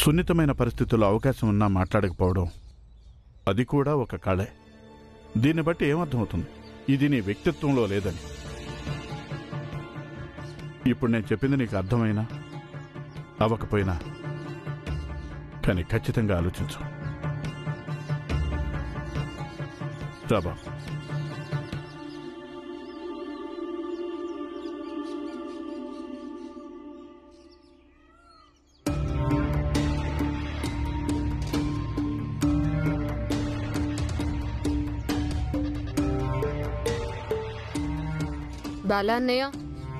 సున్నితమైన పరిస్థితుల్లో అవకాశం ఉన్నా మాట్లాడకపోవడం అది కూడా ఒక కళే. దీన్ని బట్టి ఏమర్థమవుతుంది? ఇది నీ వ్యక్తిత్వంలో లేదని. ఇప్పుడు నేను చెప్పింది నీకు అర్థమైనా అవ్వకపోయినా కానీ ఖచ్చితంగా ఆలోచించు. రాబా. బాలన్నయ్య,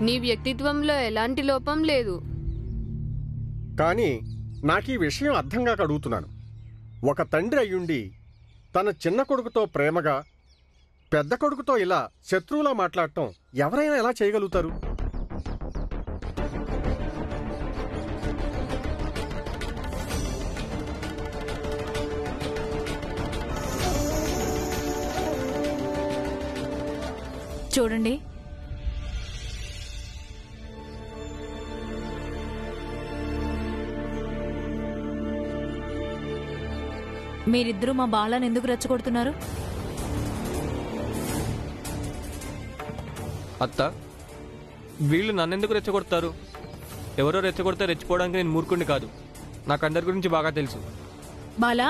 నీ వ్యక్తిత్వంలో ఎలాంటి లోపం లేదు. కానీ నాకు ఈ విషయం అర్థంగా అడుగుతున్నాను. ఒక తండ్రి అయ్యుండి తన చిన్న కొడుకుతో ప్రేమగా, పెద్ద కొడుకుతో ఇలా శత్రువులా మాట్లాడటం ఎవరైనా ఎలా చేయగలుగుతారు? చూడండి, మీరిద్దరూ మా బాలను ఎందుకు రెచ్చగొడుతున్నారు? అత్త, వీళ్ళు నన్నెందుకు రెచ్చగొడతారు? ఎవరో రెచ్చగొడితే రెచ్చిపోవడానికి నేను మూర్ఖుడిని కాదు. నాకు అందరి గురించి బాగా తెలుసు. బాలా,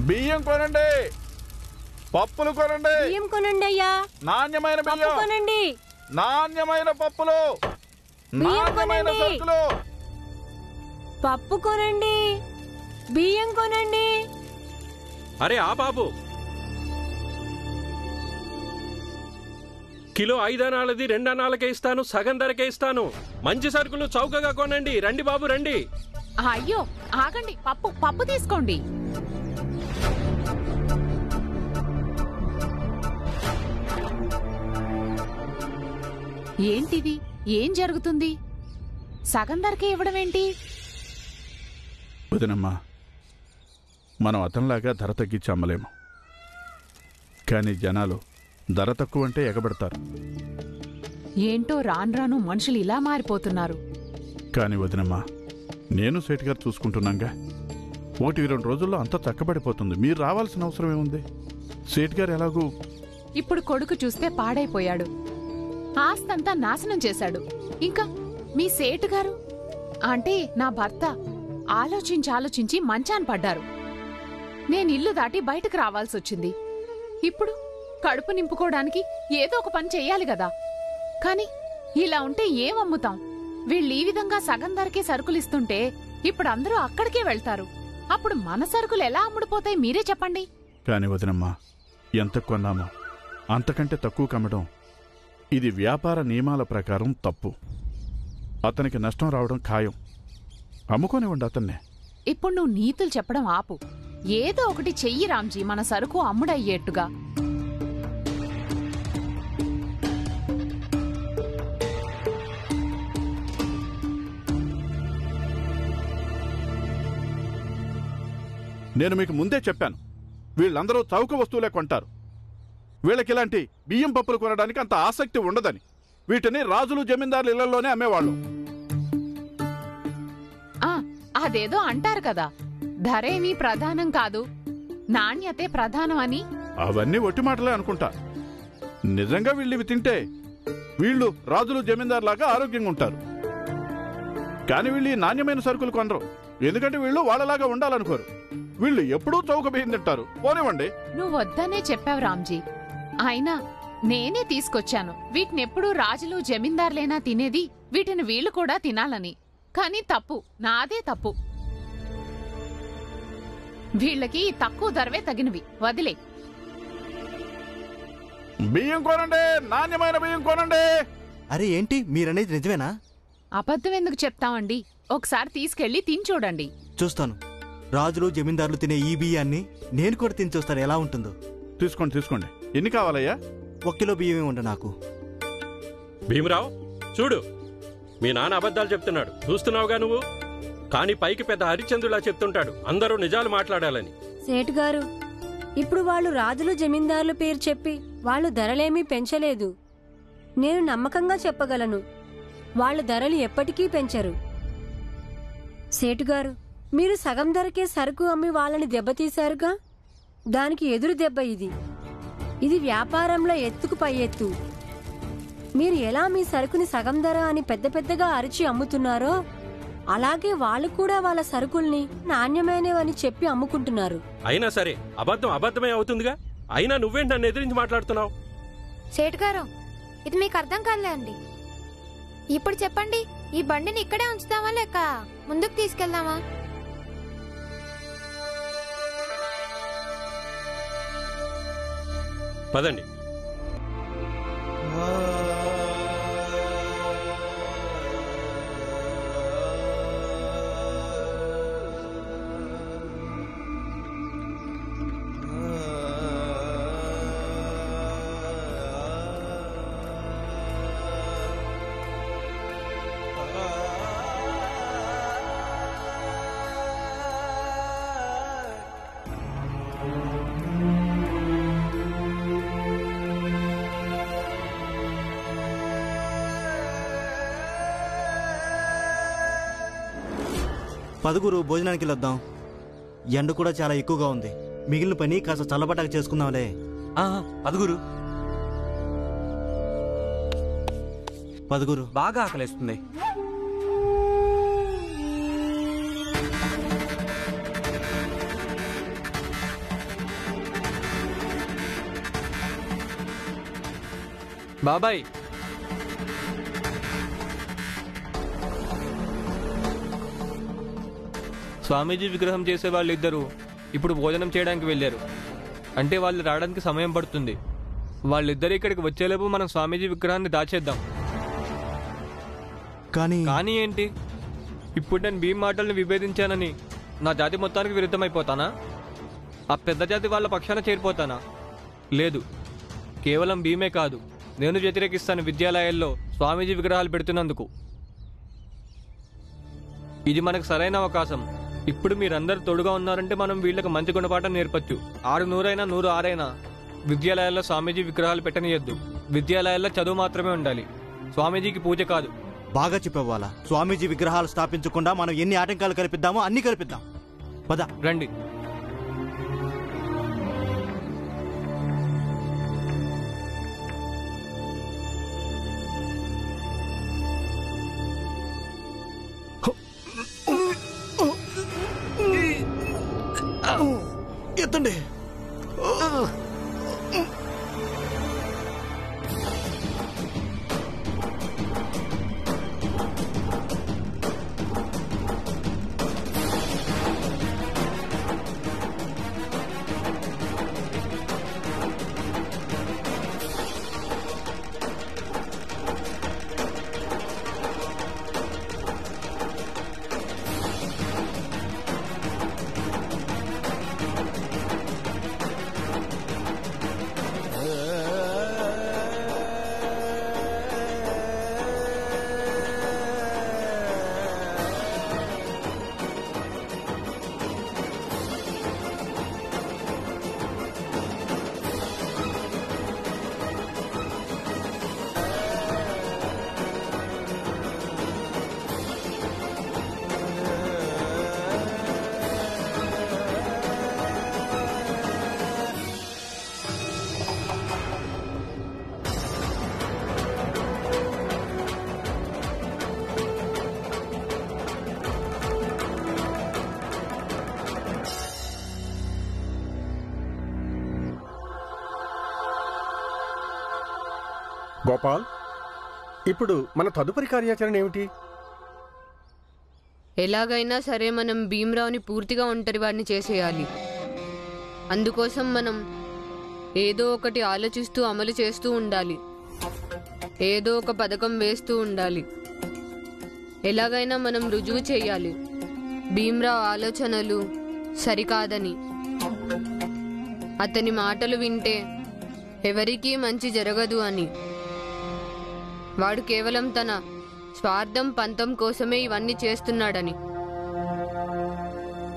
బియ్యం కొనండి, పప్పులు కొనండి. బియ్యం కొనండి అయ్యా. నాణ్యమైన బియ్యం కొనండి. నాణ్యమైన పప్పులు, నాణ్యమైన సరుకులు. పప్పు కొనండి, బియ్యం కొనండి. అరే ఆ బాబు, కిలో 5 అనాలది 2 అనాలకే ఇస్తాను, సగం ధరకే ఇస్తాను. మంచి సరుకులు చౌకగా కొనండి. రండి బాబు రండి. అయ్యో ఆగండి, పప్పు తీసుకోండి. ఏంటిది? ఏం జరుగుతుంది? సగం ధరకే ఇవ్వడం ఏంటి? వదినమ్మా, మనం అతనిలాగా ధర తగ్గించి అమ్మలేము. కానీ జనాలు ధర తక్కువ అంటే ఎగబడతారు. ఏంటో రాను మనుషులు ఇలా మారిపోతున్నారు. కానీ వదినమ్మా, నేను సేటుగారు చూసుకుంటున్నాగా. 1-2 రోజుల్లో అంతా చక్కబడిపోతుంది. మీరు రావాల్సిన అవసరం ఏముంది? సేటుగారు ఎలాగూ ఇప్పుడు కొడుకు చూస్తే పాడైపోయాడు, ఆస్తంతా నాశనం చేశాడు. ఇంకా మీ సేటు గారు అంటే నా భర్త ఆలోచించి మంచాన పడ్డారు. నేను ఇల్లు దాటి బయటకు రావాల్సొచ్చింది. ఇప్పుడు కడుపు నింపుకోవడానికి ఏదో ఒక పని చెయ్యాలి గదా. కాని ఇలా ఉంటే ఏం అమ్ముతాం? వీళ్ళు ఈ విధంగా సగం ధరకే సరుకులిస్తుంటే ఇప్పుడు అందరూ అక్కడికే వెళ్తారు. అప్పుడు మన సరుకులు ఎలా అమ్ముడుపోతాయి మీరే చెప్పండి. కాని వదినమ్మా, ఎంత కొన్నామో అంతకంటే తక్కువ కమ్మడం ఇది వ్యాపార నియమాల ప్రకారం తప్పు. అతనికి నష్టం రావడం ఖాయం. అమ్ముకోనివ్వండి అతన్నే. ఇప్పుడు నువ్వు నీతులు చెప్పడం ఆపు. ఏదో ఒకటి చెయ్యి రామ్జీ, మన సరుకు అమ్ముడయ్యేట్టుగా. నేను మీకు ముందే చెప్పాను, వీళ్ళందరూ చౌక వస్తువులే కొంటారు. వీళ్ళకిలాంటి బియ్యం పప్పులు కొనడానికి అంత ఆసక్తి ఉండదని. వీటిని రాజులు జమీందారుల ఇళ్లలోనే అమ్మేవాళ్ళు. అదేదో అంటారు కదా, ధరేమీ ప్రధానం కాదు, నాణ్యతే ప్రధానం అని. అవన్నీ ఒట్టి మాటలే అనుకుంటా. నిజంగా వీళ్ళివి తింటే వీళ్ళు రాజులు జమీందారులాగా ఆరోగ్యంగా ఉంటారు. కానీ వీళ్ళు ఈ నాణ్యమైన సరుకులు కొనరు. ఎందుకంటే వీళ్ళు వాళ్ళలాగా ఉండాలనుకోరు. వీళ్ళు ఎప్పుడూ చౌక బియ్యం తింటారు. పోనివ్వండి. నువ్వు వద్దనే చెప్పావు రామ్జీ. అయినా నేనే తీసుకొచ్చాను. వీటినెప్పుడూ రాజులు జమీందారులేనా తినేది, వీటిని వీళ్ళు కూడా తినాలని. కానీ తప్పు నాదే తప్పు. వీళ్ళకి తక్కువ ధరవే తగినవి, వదిలే. బియ్యం కొనండి, నాణ్యమైన బియ్యం కొనండి. అరే ఏంటి మీరనేది నిజమేనా? అబద్ధం ఎందుకు చెప్తామండి? ఒకసారి తీసుకెళ్లి తిని చూడండి. చూస్తాను. రాజులు జమీందారులు తినే ఈ బియ్యాన్ని నేను కూడా తిని చూస్తాను ఎలా ఉంటుందో. తీసుకోండి. ఎన్ని కావాలయ్యా? 1 కిలో బియ్యమే ఉండ నాకు. భీమరావు చూడు, మీ నాన్న అబద్ధాలు చెప్తున్నాడు. చూస్తున్నావుగా నువ్వు. కానీ పైకి పెద్ద హరిశ్చంద్రులా చెప్తుంటాడు అందరూ నిజాలు మాట్లాడాలని. సేటు గారు, ఇప్పుడు వాళ్ళు రాజులు జమీందారుల పేరు చెప్పి వాళ్ళు ధరలేమీ పెంచలేదు. నేను నమ్మకంగా చెప్పగలను, వాళ్ళు ధరలు ఎప్పటికీ పెంచరు. సేటుగారు, మీరు సగం ధరకే సరుకు అమ్మి వాళ్ళని దెబ్బతీశారుగా, దానికి ఎదురు దెబ్బ ఇది. ఇది వ్యాపారంలో ఎత్తుకు పై ఎత్తు. మీరు ఎలా మీ సరుకుని సగం ధర అని పెద్ద పెద్దగా అరిచి అమ్ముతున్నారో, అలాగే వాళ్ళు కూడా వాళ్ళ సరుకుల్ని నాణ్యమైనవని చెప్పి అమ్ముకుంటున్నారు. అయినా సరే అబద్ధం అబద్ధమే అవుతుందిగా. అయినా నువ్వేంటి నన్ను ఎదిరించి మాట్లాడుతున్నావు? సేటు గారు, ఇది మీకు అర్థం కాలే అండి. ఇప్పుడు చెప్పండి, ఈ బండిని ఇక్కడే ఉంచుతామా లేక ముందుకు తీసుకెళ్దామా? పదండి. పదుగురు భోజనానికి వెళ్ళొద్దాం. ఎండ కూడా చాలా ఎక్కువగా ఉంది. మిగిలిన పని కాస్త చల్లబడ్డాక చేసుకుందాంలే. పదుగురు పదుగురు బాగా ఆకలేస్తుంది. బాబాయ్, స్వామీజీ విగ్రహం చేసే వాళ్ళిద్దరూ ఇప్పుడు భోజనం చేయడానికి వెళ్ళారు. అంటే వాళ్ళు రావడానికి సమయం పడుతుంది. వాళ్ళిద్దరు ఇక్కడికి వచ్చేలోపు మనం స్వామీజీ విగ్రహాన్ని దాచేద్దాం. కానీ ఏంటి? ఇప్పుడు నేను భీమ్ మాటల్ని విభేదించానని నా జాతి మొత్తానికి విరుద్ధమైపోతానా? ఆ పెద్ద జాతి వాళ్ళ పక్షాన చేరిపోతానా? లేదు, కేవలం భీమే కాదు, నేను వ్యతిరేకిస్తాను విద్యాలయాల్లో స్వామీజీ విగ్రహాలు పెడుతున్నందుకు. ఇది మనకు సరైన అవకాశం. ఇప్పుడు మీరందరూ తోడుగా ఉన్నారంటే మనం వీళ్ళకి మంచి గుణపాఠం నేర్పచ్చు. 600 అయినా 106 అయినా విద్యాలయాల్లో స్వామీజీ విగ్రహాలు పెట్టనియద్దు. విద్యాలయాల్లో చదువు మాత్రమే ఉండాలి, స్వామీజీకి పూజ కాదు. బాగా చెప్పేవాళ్ళ. స్వామీజీ విగ్రహాలు స్థాపించకుండా మనం ఎన్ని ఆటంకాలు కల్పిద్దామో అన్ని కల్పిద్దాం. పద రండి. ఎత్తండి. గోపాల్, ఇప్పుడు మన తదుపరి కార్యాచరణ ఏమిటి? ఎలాగైనా సరే మనం భీమ్రావుని పూర్తిగా ఒంటరివాడిని చేసేయాలి. అందుకోసం మనం ఏదో ఒకటి ఆలోచిస్తూ అమలు చేస్తూ ఉండాలి. ఏదో ఒక పథకం వేస్తూ ఉండాలి. ఎలాగైనా మనం రుజువు చేయాలి భీమ్రావు ఆలోచనలు సరికాదని. అతని మాటలు వింటే ఎవరికీ మంచి జరగదు అని. వాడు కేవలం తన స్వార్థం పంతం కోసమే ఇవన్నీ చేస్తున్నాడని.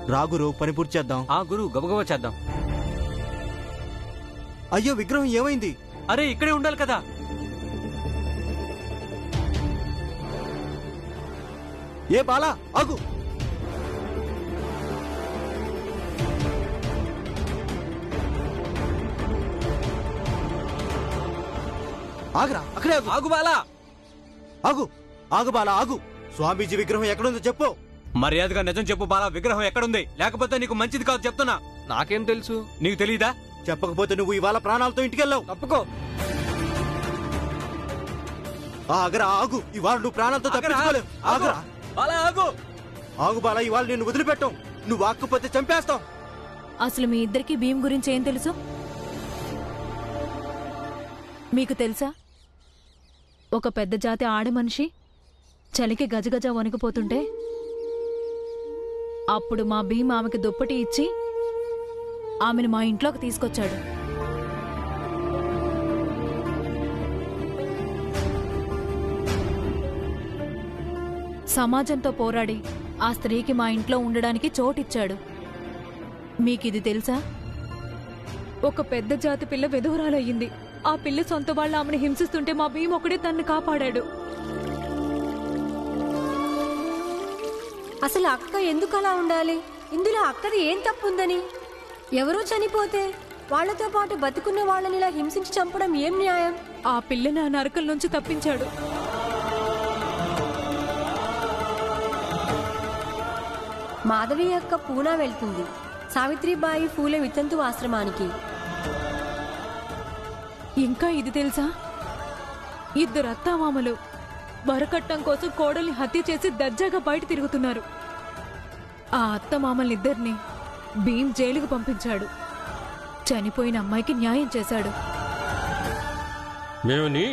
రా గురు, పని పూర్తి చేద్దాం. ఆ గురు, గబగబా చేద్దాం. అయ్యో, విగ్రహం ఏమైంది? అరే, ఇక్కడే ఉండాలి కదా. ఏ బాలా, ఆగు. ఆగరా, అక్కడే ఆగు. ఆగు బాలా, ఆగు. ఆగు బాలా, ఆగు. స్వామీజీ విగ్రహం ఎక్కడుందో చెప్పు. మర్యాదగా నిజం చెప్పు బాలా, విగ్రహం ఎక్కడుంది? లేకపోతే నీకు మంచిది కాదు చెప్తున్నా. నాకేం తెలుసు? నీకు తెలీదా? చెప్పకపోతే నువ్వు ఇవాళ ప్రాణాలతో ఇంటికెళ్ళావు. తప్పుకో. ఆగరా, ఆగు. ఇవాళ నువ్వు ప్రాణాలతో తప్పించుకోలేవు. ఆగరా బాలా, ఆగు. ఆగు బాలా, ఇవాళ నిన్ను వదిలిపెట్టాం. నువ్వు ఆకపోతే చంపేస్తాం. అసలు మీ ఇద్దరికి భీమ్ గురించి ఏం తెలుసు? మీకు తెలుసా, ఒక పెద్ద జాతి ఆడమనిషి చలికి గజగజ వణికిపోతుంటే అప్పుడు మా భీమ్ ఆమెకి దుప్పటి ఇచ్చి ఆమెను మా ఇంట్లోకి తీసుకొచ్చాడు. సమాజంతో పోరాడి ఆ స్త్రీకి మా ఇంట్లో ఉండడానికి చోటిచ్చాడు. మీకిది తెలుసా? ఒక పెద్ద జాతి పిల్ల విధురాలయ్యింది. ఆ పిల్ల సొంత వాళ్ళ ఆమెను హింసిస్తుంటే మా భీమ్ ఒకడే తన్ని కాపాడాడు. అసలు అక్క ఎందుకు అలా ఉండాలి? ఇందులో అక్కది ఏం తప్పుందని? ఎవరో చనిపోతే వాళ్లతో పాటు బతుకున్న వాళ్ళని ఇలా హింసించి చంపడం ఏం న్యాయం? ఆ పిల్లని ఆ నరకల నుంచి తప్పించాడు. మాధవి అక్క పూనా వెళ్తుంది, సావిత్రిబాయి ఫూలే వితంతు ఆశ్రమానికి. ఇంకా ఇది తెలుసా, ఇద్దరు అత్తామామలు వరకట్నం కోసం కోడల్ని హత్య చేసి దర్జాగా బయట తిరుగుతున్నారు. ఆ అత్తమామలిద్దరిని భీమ్ జైలుకు పంపించాడు. చనిపోయిన అమ్మాయికి న్యాయం చేశాడు. మేము నీ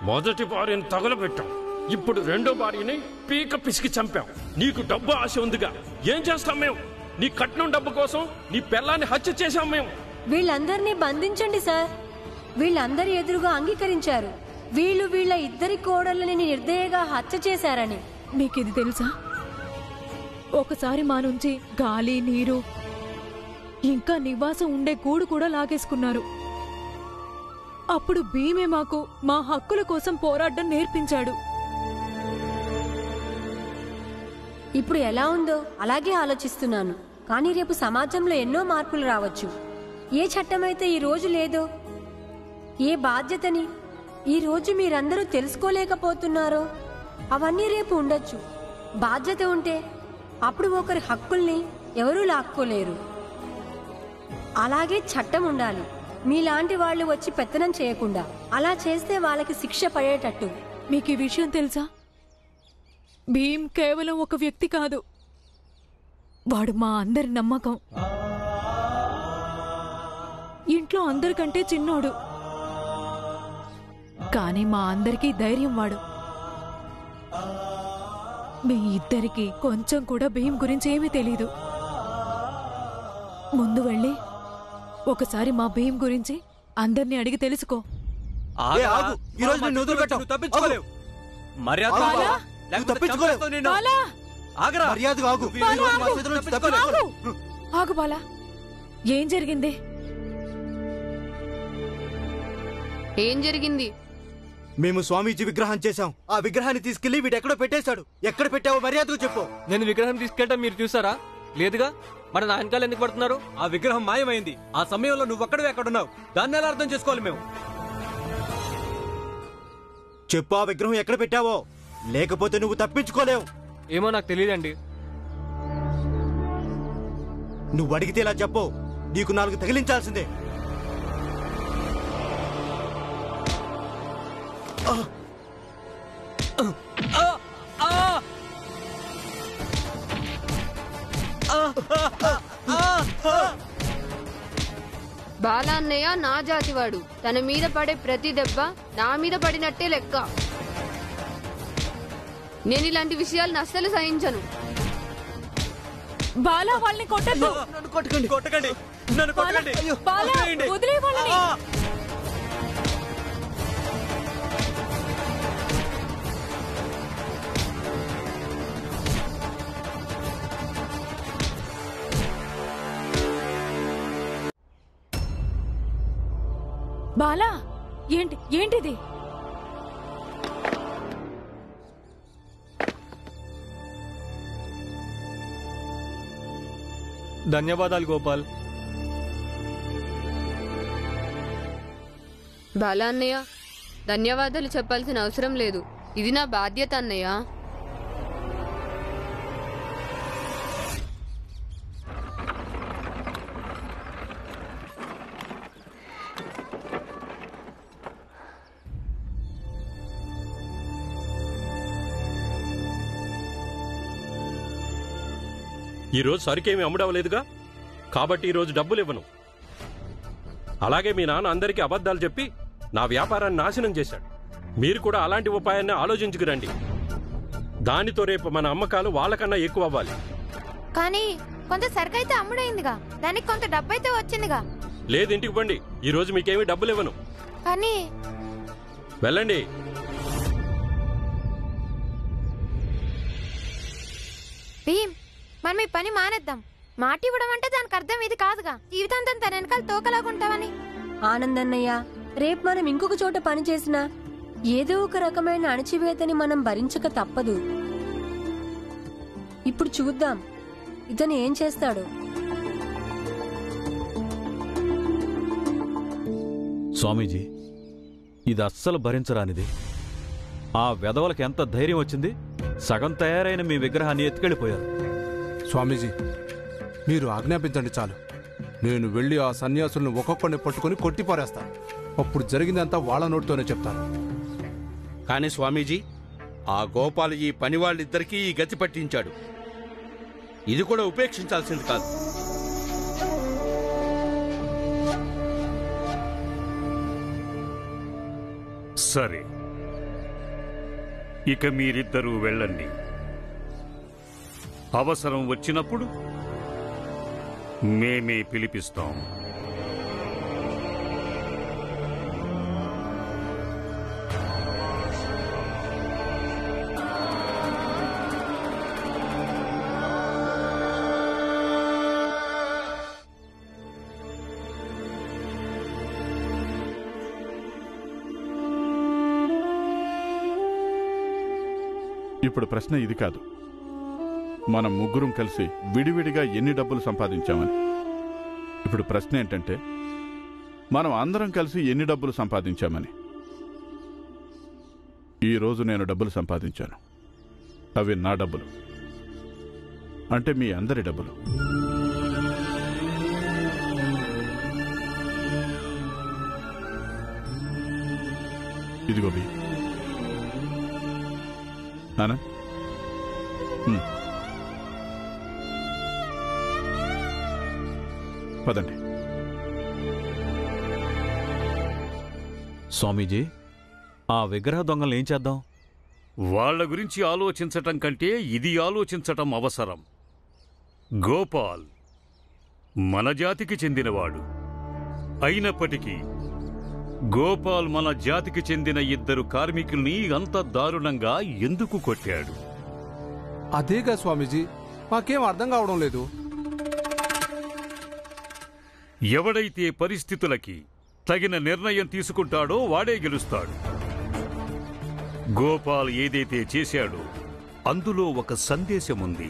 మొదటి భార్యను తగలబెట్టాం, ఇప్పుడు రెండో భార్యని పీక పిసికి చంపాం. నీకు డబ్బు ఆశ ఉందిగా, ఏం చేస్తాం మేము? నీ కట్నం డబ్బు కోసం నీ పిల్లాన్ని హత్య చేశాం మేము. వీళ్ళందరినీ బంధించండి సార్. వీళ్ళందరి ఎదురుగా అంగీకరించారు వీళ్ళు వీళ్ళ ఇద్దరి కోడళ్ళని నిర్దయగా హత్య చేశారని. మీకిది తెలుసా, ఒకసారి మా నుంచి గాలి, నీరు, ఇంకా నివాసం ఉండే గూడు కూడా లాగేసుకున్నారు. అప్పుడు భీమే మాకు మా హక్కుల కోసం పోరాడడం నేర్పించాడు. ఇప్పుడు ఎలా ఉందో అలాగే ఆలోచిస్తున్నాను. కానీ రేపు సమాజంలో ఎన్నో మార్పులు రావచ్చు. ఏ చట్టమైతే ఈ రోజు లేదో, ఏ బాధ్యతని ఈ రోజు మీరందరూ తెలుసుకోలేకపోతున్నారో అవన్నీ రేపు ఉండొచ్చు. బాధ్యత ఉంటే అప్పుడు ఒకరి హక్కుల్ని ఎవరూ లాక్కోలేరు. అలాగే చట్టం ఉండాలి, మీలాంటి వాళ్ళు వచ్చి పెత్తనం చేయకుండా. అలా చేస్తే వాళ్ళకి శిక్ష పడేటట్టు. మీకు ఈ విషయం తెలుసా, భీమ్ కేవలం ఒక వ్యక్తి కాదు, వాడు మా అందరి నమ్మకం. ఇంట్లో అందరికంటే చిన్నోడు, కానీ మా అందరికీ ధైర్యం వాడు. మీ ఇద్దరికి కొంచెం కూడా భీమ్ గురించి ఏమీ తెలీదు. ముందు వెళ్ళి ఒకసారి మా భీమ్ గురించి అందరినీ అడిగి తెలుసుకో. తప్పించుకోలేవు. ఆగు బాలా, ఏం జరిగింది? ఏం జరిగింది? మేము స్వామీజీ విగ్రహం చేశాం. ఆ విగ్రహాన్ని తీసుకెళ్లి వీడెక్కడో పెట్టేశాడు. ఎక్కడ పెట్టావో మర్యాదగా చెప్పు. నేను విగ్రహం తీసుకెళ్ళటం మీరు చూసారా? లేదుగా. మరి నా వెనకాల ఎందుకు పడుతున్నారు? ఆ విగ్రహం మాయమైంది. ఆ సమయంలో నువ్వు ఒక్కడే ఎక్కడున్నావు? దాన్ని ఎలా అర్థం చేసుకోవాలి మేము? చెప్పు, ఆ విగ్రహం ఎక్కడ పెట్టావో, లేకపోతే నువ్వు తప్పించుకోలేవు. ఏమో నాకు తెలియదండి. నువ్వు అడిగితే ఇలా చెప్పు, నీకు 4 తగిలించాల్సిందే. బాలా అన్నయ్య నా జాతివాడు. తన మీద పడే ప్రతి దెబ్బ నా మీద పడినట్టే లెక్క. నేను ఇలాంటి విషయాలను అస్సలు సహించను. బాలా, వాళ్ళని కొట్టద్దు. నన్ను కొట్టకండి, కొట్టకండి, నన్ను కొట్టకండి. బాలా, వదిలే వాళ్ళని. బాలా ఏంటిది? ధన్యవాదాలు గోపాల్. బాలా అన్నయ్య, ధన్యవాదాలు చెప్పాల్సిన అవసరం లేదు. ఇది నా బాధ్యత అన్నయ్య. ఈరోజు సరికేమీ అమ్ముడవలేదుగా, కాబట్టి ఈరోజు డబ్బులు ఇవ్వను. అలాగే మీ నాన్న అందరికీ అబద్ధాలు చెప్పి నా వ్యాపారాన్ని నాశనం చేశాడు. మీరు కూడా అలాంటి ఉపాయాన్ని ఆలోచించుకురండి. దానితో రేపు మన అమ్మకాలు వాళ్ళకన్నా ఎక్కువ అవ్వాలి. కానీ కొంత సరుకు అయితే అమ్ముడైందిగా, దానికి కొంత డబ్బు అయితే వచ్చిందిగా. లేదు, ఇంటికి పండి. ఈరోజు మీకేమీ డబ్బులు ఇవ్వను. కానీ వెళ్ళండి. భీమ్, మనం ఈ పని మానేద్దాం. మాట ఇవ్వడం అంటే దానికి అర్థం ఇది కాదుగా, జీవితాంతం తన వెనకాల తోకలాగుంటావని. ఆనందన్నయ్య, రేపు మనం ఇంకొక చోట పని చేసినా ఏదో ఒక రకమైన అణచివేతని మనం భరించక తప్పదు. ఇప్పుడు చూద్దాం ఇతను ఏం చేస్తాడు. స్వామీజీ, ఇది అస్సలు భరించరానిది. ఆ వెధవలకి ఎంత ధైర్యం వచ్చింది? సగం తయారైన మీ విగ్రహాన్ని ఎత్తుకెళ్ళిపోయారు. స్వామీజీ, మీరు ఆజ్ఞాపించండి చాలు. నేను వెళ్ళి ఆ సన్యాసులను ఒక్కొక్కడిని పట్టుకుని కొట్టిపారేస్తాను. అప్పుడు జరిగిందంతా వాళ్ళ నోటితోనే చెప్తాను. కానీ స్వామీజీ, ఆ గోపాల్ ఈ పని వాళ్ళిద్దరికీ ఈ గతి పట్టించాడు. ఇది కూడా ఉపేక్షించాల్సింది కాదు. సరే, ఇక మీరిద్దరూ వెళ్ళండి. అవసరం వచ్చినప్పుడు మేమే పిలిపిస్తాం. ఇప్పుడు ప్రశ్న ఇది కాదు, మనం ముగ్గురం కలిసి విడివిడిగా ఎన్ని డబ్బులు సంపాదించామని. ఇప్పుడు ప్రశ్న ఏంటంటే, మనం అందరం కలిసి ఎన్ని డబ్బులు సంపాదించామని. ఈరోజు నేను డబ్బులు సంపాదించాను. అవి నా డబ్బులు, అంటే మీ అందరి డబ్బులు. ఇదిగో బి నానా. పదండి. స్వామీజీ, ఆ విగ్రహ దొంగలు ఏం చేద్దాం? వాళ్ల గురించి ఆలోచించటం కంటే ఇది ఆలోచించటం అవసరం. గోపాల్ మన జాతికి చెందినవాడు అయినప్పటికీ గోపాల్ మన జాతికి చెందిన ఇద్దరు కార్మికుల్ని అంత దారుణంగా ఎందుకు కొట్టాడు? అదేగా స్వామీజీ, మాకేం అర్థం కావడం లేదు. ఎవడైతే పరిస్థితులకి తగిన నిర్ణయం తీసుకుంటాడో వాడే గెలుస్తాడు. గోపాల్ ఏదైతే చేశాడో అందులో ఒక సందేశం ఉంది.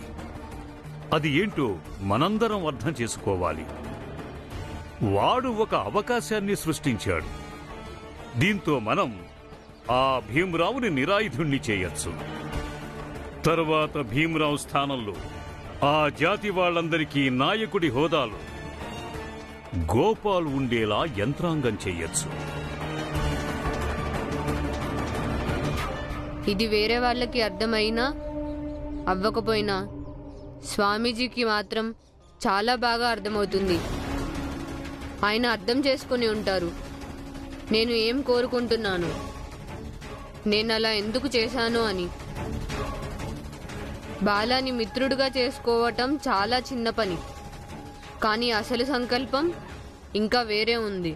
అది ఏంటో మనందరం అర్థం చేసుకోవాలి. వాడు ఒక అవకాశాన్ని సృష్టించాడు. దీంతో మనం ఆ భీమరావుని నిరాయుధుణ్ణి చేయొచ్చు. తరువాత భీమరావు స్థానంలో ఆ జాతి వాళ్ళందరికీ నాయకుడి హోదాలో గోపాల్ ఉండేలా యంత్రాంగం చేయొచ్చు. ఇది వేరే వాళ్ళకి అర్థమైనా అవ్వకపోయినా స్వామీజీకి మాత్రం చాలా బాగా అర్థమవుతుంది. ఆయన అర్థం చేసుకుని ఉంటారు నేను ఏం కోరుకుంటున్నాను, నేను అలా ఎందుకు చేశాను అని. బాలాని మిత్రుడిగా చేసుకోవటం చాలా చిన్న పని, కానీ అసలు సంకల్పం ఇంకా వేరే ఉంది.